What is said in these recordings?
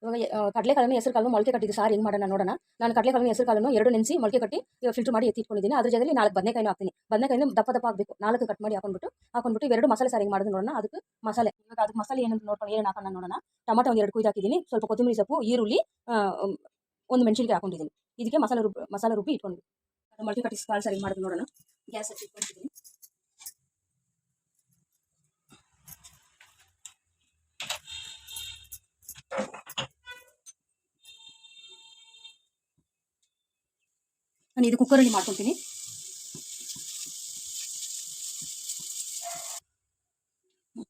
ಇವಾಗ ಕಡಲೆಕಾಳನ್ನು ಹೆಸರು ಕಾಳನ್ನು ಮೊಳಕೆ ಕಟ್ಟಿದ್ದು ಸಾರು ಹೆಂಗೆ ಮಾಡೋಣ ನೋಡೋಣ. ನಾನು ಕಡಲೆಕಾಳನ್ನು ಹೆಸರು ಕಾಳನ್ನು 2 ನೆನೆಸಿ ಮೊಳಕೆ ಕಟ್ಟಿ ಇವಾಗ ಫಿಲ್ಟರ್ ಮಾಡಿ ಎತ್ತಿಟ್ಕೊಂಡಿದ್ದೀನಿ. ಅದ್ರ ಜೊತೆಲಿ 4 ಬದನೆಕಾಯಿನೂ ಹಾಕ್ತೀನಿ. ಬದನೆಕಾಯಿನ ದಪ್ಪ ಆಗಬೇಕು, 4 ಕಟ್ ಮಾಡಿ ಹಾಕೊಂಡ್ಬಿಟ್ಟು ಇವೆರಡು ಮಸಾಲೆ ಸಾರು ಹೆಂಗೆ ಮಾಡೋದು ನೋಡೋಣ. ಅದಕ್ಕೆ ಮಸಾಲೆ ಇವಾಗ ಅದಕ್ಕೆ ಮಸಾಲೆ ಏನಂತ ನೋಡ್ಕೊಂಡು ಏನೇನು ಹಾಕೋಣ ನೋಡೋಣ. ಟೊಮಾಟೊ ಒಂದು 2 ಕುಯ್ದು ಹಾಕಿದ್ದೀನಿ, ಸ್ವಲ್ಪ ಕೊತ್ತಂಬರಿ ಸೊಪ್ಪು, ಈರುಳ್ಳಿ, ಒಂದು ಮೆಣಸಿನಕಾಯಿ ಹಾಕೊಂಡಿದ್ದೀನಿ. ಇದಕ್ಕೆ ಮಸಾಲೆ ರುಬ್ಬಿ ಇಟ್ಕೊಂಡು ಮೊಳಕೆ ಕಟ್ಟಿ ಕಾಳು ಸಾರು ಹೆಂಗೆ ಮಾಡೋದು ನೋಡೋಣ. ಗ್ಯಾಸ್ ಹಚ್ಚಿ ಇಟ್ಕೊಂಡಿದ್ದೀನಿ. ನಾನು ಇದು ಕುಕ್ಕರಲ್ಲಿ ಮಾಡ್ಕೊತೀನಿ.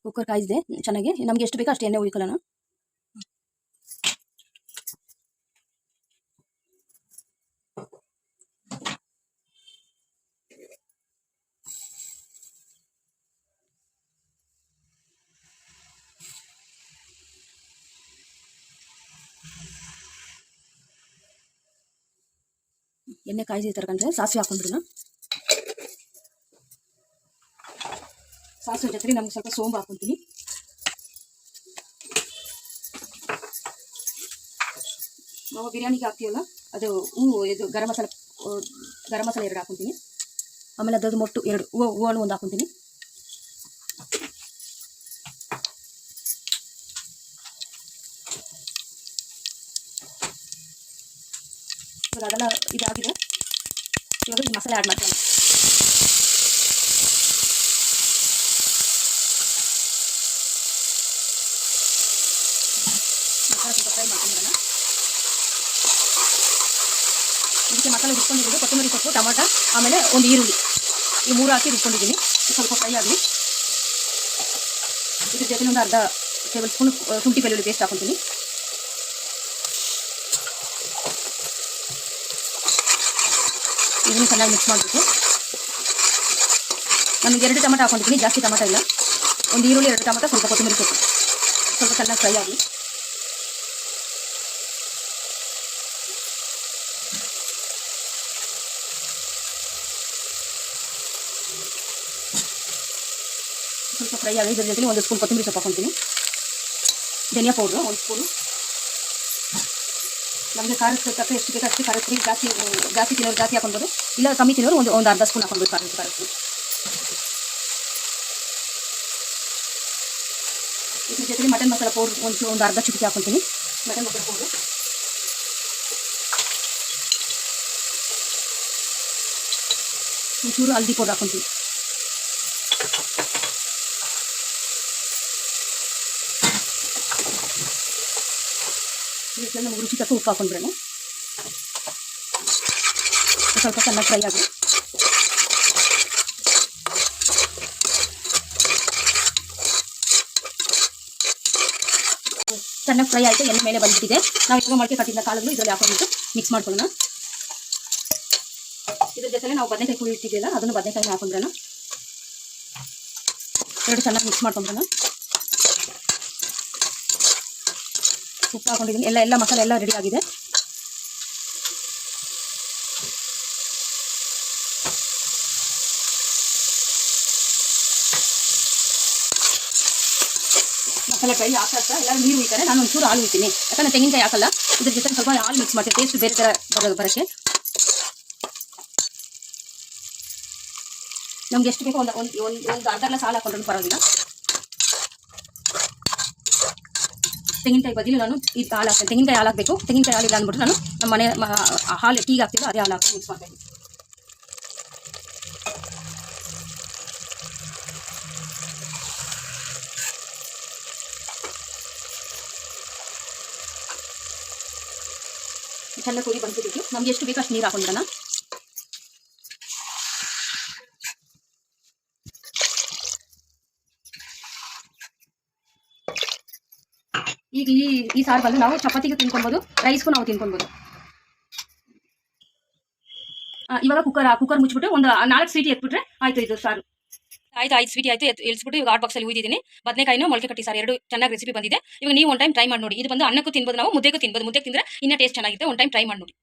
ಕುಕ್ಕರ್ ಕಾಯಿಸಿದೆ ಚೆನ್ನಾಗಿ. ನಮ್ಗೆ ಎಷ್ಟು ಬೇಕೋ ಅಷ್ಟು ಎಣ್ಣೆ ಉಯ್ಕೊಳ್ಳೋಣ. ಎಣ್ಣೆ ಕಾಯಿಸಿ ತರ್ಕೊಂಡ್ರೆ ಸಾಸಿವೆ ಹಾಕೊಂಡ್ಬಿಡೋಣ. ಸಾಸಿವೆ ಜೊತೆಗೆ ನಮ್ಗೆ ಸ್ವಲ್ಪ ಸೋಂಬು ಹಾಕೊಂತೀನಿ. ನಾವು ಬಿರಿಯಾನಿಗೆ ಹಾಕ್ತೀವಲ್ಲ ಅದು ಇದು ಗರಂ ಮಸಾಲೆ 2 ಹಾಕೊಂತೀನಿ. ಆಮೇಲೆ ಅದ್ರದ್ದು ಮೊಟ್ಟು 2 ಹೂವನ್ನು 1 ಹಾಕೊಂತೀನಿ. ಇವಾಗ ಅದೆಲ್ಲ ಇದಾಗಿದೆ. ಇವಾಗ ಈ ಮಸಾಲೆ ಆ್ಯಡ್ ಮಾಡ್ತೀನಿ. ಮಸಾಲೆ ಸ್ವಲ್ಪ ಫ್ರೈ ಮಾಡ್ಕೊಂಡ್ಬಿಡೋಣ. ಇದಕ್ಕೆ ಮಸಾಲೆ ರುಬ್ಕೊಂಡಿದ್ದು ಕೊತ್ತಂಬರಿ ಸೊಪ್ಪು, ಟೊಮಾಟೊ, ಆಮೇಲೆ ಒಂದು ಈರುಳ್ಳಿ, ಈ 3 ಹಾಕಿ ರುಬ್ಕೊಂಡಿದ್ದೀನಿ. ಸ್ವಲ್ಪ ಫ್ರೈ ಆಗಲಿ. ಇದ್ರ ಜೊತೆ ಒಂದು ಅರ್ಧ ಟೇಬಲ್ ಸ್ಪೂನ್ ಶುಂಠಿ ಬೆಳ್ಳುಳ್ಳಿ ಪೇಸ್ಟ್ ಹಾಕೊತೀನಿ. ಇದನ್ನು ಚೆನ್ನಾಗಿ ಮಿಕ್ಸ್ ಮಾಡಬೇಕು. ನಾನು 2 ಟೊಮಾಟೊ ಹಾಕೊಂಡಿದ್ದೀನಿ, ಜಾಸ್ತಿ ಟೊಮಾಟೊ ಇಲ್ಲ. ಒಂದು ಈರುಳ್ಳಿ, 2 ಟೊಮಾಟೊ, ಸ್ವಲ್ಪ ಕೊತ್ತಂಬರಿ ಸೊಪ್ಪು, ಸ್ವಲ್ಪ ಚೆನ್ನಾಗಿ ಫ್ರೈ ಆಗಲಿ. ಸ್ವಲ್ಪ ಫ್ರೈ ಆಗಿ ಇದ್ರ ಜೊತೆಲಿ 1 ಸ್ಪೂನ್ ಕೊತ್ತಂಬರಿ ಸೊಪ್ಪು ಹಾಕೊತೀನಿ. ಧನಿಯಾ ಪೌಡ್ರು 1 ಸ್ಪೂನು. ನಮಗೆ ಖಾರದ ತಕ್ಕ ಎಷ್ಟು ಬೇಕು ಅಷ್ಟು ಖಾರದ ಪುಡಿ. ಜಾಸ್ತಿ ತಿನ್ನೋರು ಜಾಸ್ತಿ ಹಾಕೊಬೋದು, ಇಲ್ಲ ಕಮ್ಮಿ ತಿನ್ನೋರು ಒಂದು ಅರ್ಧ ಸ್ಪೂನ್ ಹಾಕೊಬೋದು ಖಾರದ ಪುಡಿ. ಇದ್ರ ಜೊತೆಲಿ ಮಟನ್ ಮಸಾಲ ಪೌಡ್ರ್ ಒಂದು ಅರ್ಧ ಚಿಟಿಕೆ ಹಾಕೊತೀನಿ. ಮಟನ್ ಮಸಾಲ ಪೌಡ್ರು, ಒಂಚೂರು ಹಲ್ದಿ ಪೌಡ್ರ್ ಹಾಕೊತೀನಿ. ಇದಕ್ಕೆ ನಮ್ಗೆ ರುಚಿ ತಕ್ಕ ಉಪ್ಪು ಹಾಕೊಂಡ್ಬಿಡೋಣ. ಸ್ವಲ್ಪ ಚೆನ್ನಾಗಿ ಫ್ರೈ ಆಗಿ ಚೆನ್ನಾಗಿ ಫ್ರೈ ಆಯಿತು. ಎಣ್ಣೆ ಮೇಲೆ ಬಂದಿದೆ. ನಾವು ಇವಾಗ ಮೊಳಕೆ ಕಟ್ಟಿದ ಕಾಳುಗಳು ಇದರಲ್ಲಿ ಹಾಕೊಂಡ್ಬಿಟ್ಟು ಮಿಕ್ಸ್ ಮಾಡ್ಕೊಳ್ಳೋಣ. ಇದ್ರ ಜೊತೆಲೆ ನಾವು ಬದನೆಕಾಯಿ ಕುಡಿ ಇಟ್ಟಿದೆಯಲ್ಲ ಅದನ್ನು ಬದನೆಕಾಯಿ ಹಾಕೊಂಡ್ಬಿಡೋಣ. 2 ಚೆನ್ನಾಗಿ ಮಿಕ್ಸ್ ಮಾಡ್ಕೊಂಡ್ಬಿಡೋಣ. ಉಪ್ಪು ಹಾಕೊಂಡಿದ್ದೀನಿ. ಎಲ್ಲ ಮಸಾಲೆ ಎಲ್ಲ ರೆಡಿ ಆಗಿದೆ. ಮಸಾಲೆ ಫ್ರೈ ಹಾಕ್ತಾ ಎಲ್ಲ ನೀರು ಉಯ್ತಾರೆ. ನಾನು ಒಂಚೂರು ಹಾಲು ಉಯ್ತೀನಿ, ಯಾಕಂದರೆ ತೆಂಗಿನಕಾಯಿ ಹಾಕಲ್ಲ. ಇದ್ರ ಜೊತೆ ಸ್ವಲ್ಪ ಹಾಲು ಮಿಕ್ಸ್ ಮಾಡ್ತೀನಿ, ಟೇಸ್ಟ್ ಬೇರೆ ಥರ ಬರೋಕ್ಕೆ. ನಮ್ಗೆ ಎಷ್ಟು ಬೇಕೋ ಒಂದು ಅರ್ಧ ಗ್ಲಾಸ್ ಹಾಲು ಹಾಕೊಂಡ್ರೂ ಪರವಾಗಿಲ್ಲ. ತೆಂಗಿನಕಾಯಿ ಬದಲು ನಾನು ಇದು ಹಾಲು ಹಾಕ್ತೇನೆ. ತೆಂಗಿನಕಾಯಿ ಹಾಲು ಹಾಕಬೇಕು. ತೆಂಗಿನಕಾಯಿ ಹಾಲಿಲ್ಲ ಅಂದ್ಬಿಟ್ಟು ನಾನು ನಮ್ಮ ಮನೆ ಹಾಲು ಟೀಗೆ ಹಾಕ್ತಿದ್ದು ಅದೇ ಹಾಲು ಹಾಕಿ ಮಿಕ್ಸ್ ಮಾಡ್ತೀನಿ. ಚೆನ್ನಾಗಿ ಕುದಿ ಬಂದ್ಬಿಟ್ಟು ನಮ್ಗೆ ಎಷ್ಟು ಬೇಕೋ ಅಷ್ಟು ನೀರು ಹಾಕೊಂಡ್ಬಿಡೋಣ. ಈಗ ಈ ಸಾರು ಬಂದು ನಾವು ಚಪಾತಿಗೂ ತಿನ್ಕೊಬೋದು, ರೈಸ್ಗೂ ನಾವು ತಿನ್ಕೊಬೋದು. ಇವಾಗ ಕುಕ್ಕರ್ ಮುಚ್ಚಿಬಿಟ್ಟು ಒಂದು 4 ಸ್ವೀಟಿ ಎತ್ಬಿಟ್ರೆ ಆಯ್ತು ಇದು ಸಾರು. ಆಯ್ತು 5 ಸ್ವೀಟಿ ಆಯ್ತು. ಇಳಿಸ್ಬಿಟ್ಟು ಇವಾಗ ಹಾಟ್ ಬಾಕ್ಸಲ್ಲಿ ಉಯ್ದಿದ್ದೀನಿ. ಬದನೆಕಾಯಿನೂ ಮೊಳಕೆ ಕಟ್ಟಿ ಸಾರು 2 ಚೆನ್ನಾಗಿ ರೆಸಿಪಿ ಬಂದಿದೆ. ಇವಾಗ ನೀವು ಒಂದು ಟೈಮ್ ಟ್ರೈ ಮಾಡಿ ನೋಡಿ. ಇದು ಬಂದು ಅನ್ನಕ್ಕೂ ತಿನ್ಬೋದು, ನಾವು ಮುದ್ದೆಗೂ ತಿನ್ಬೋದು. ಮುದ್ದೆಗೆ ತಿಂದರೆ ಇನ್ನೂ ಟೇಸ್ಟ್ ಚೆನ್ನಾಗಿದೆ. ಒಂದು ಟೈಮ್ ಟ್ರೈ ಮಾಡಿ ನೋಡಿ.